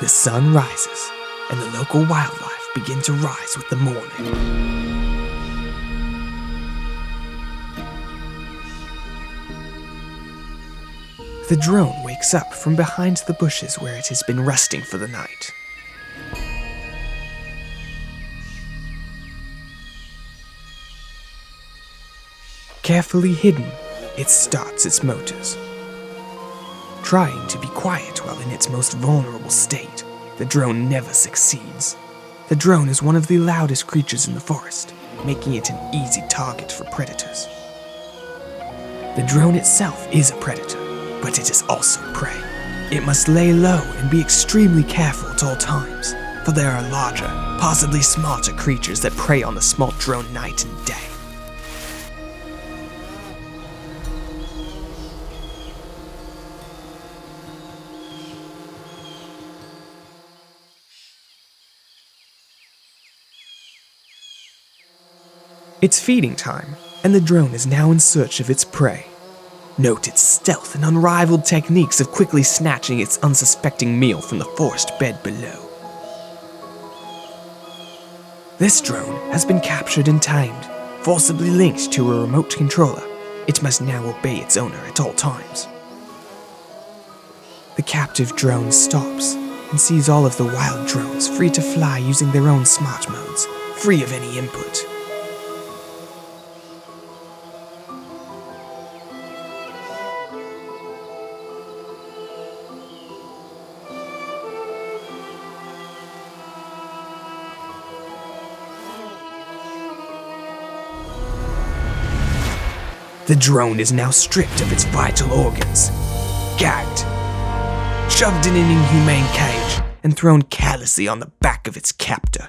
The sun rises, and the local wildlife begin to rise with the morning. The drone wakes up from behind the bushes where it has been resting for the night. Carefully hidden, it starts its motors. Trying to be quiet while in its most vulnerable state, the drone never succeeds. The drone is one of the loudest creatures in the forest, making it an easy target for predators. The drone itself is a predator, but it is also prey. It must lay low and be extremely careful at all times, for there are larger, possibly smarter creatures that prey on the small drone night and day. It's feeding time, and the drone is now in search of its prey. Note its stealth and unrivaled techniques of quickly snatching its unsuspecting meal from the forest bed below. This drone has been captured and tamed, forcibly linked to a remote controller. It must now obey its owner at all times. The captive drone stops and sees all of the wild drones free to fly using their own smart modes, free of any input. The drone is now stripped of its vital organs, gagged, shoved in an inhumane cage, and thrown carelessly on the back of its captor.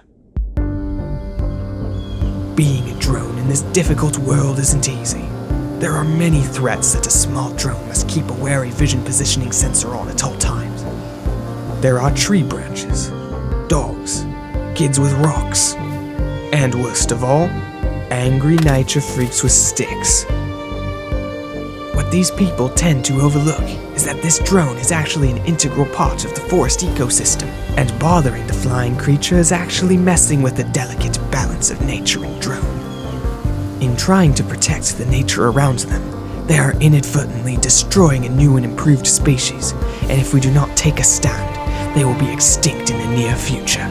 Being a drone in this difficult world isn't easy. There are many threats that a small drone must keep a wary vision positioning sensor on at all times. There are tree branches, dogs, kids with rocks, and worst of all, angry nature freaks with sticks. What these people tend to overlook is that this drone is actually an integral part of the forest ecosystem, and bothering the flying creature is actually messing with the delicate balance of nature and drone. In trying to protect the nature around them, they are inadvertently destroying a new and improved species, and if we do not take a stand, they will be extinct in the near future.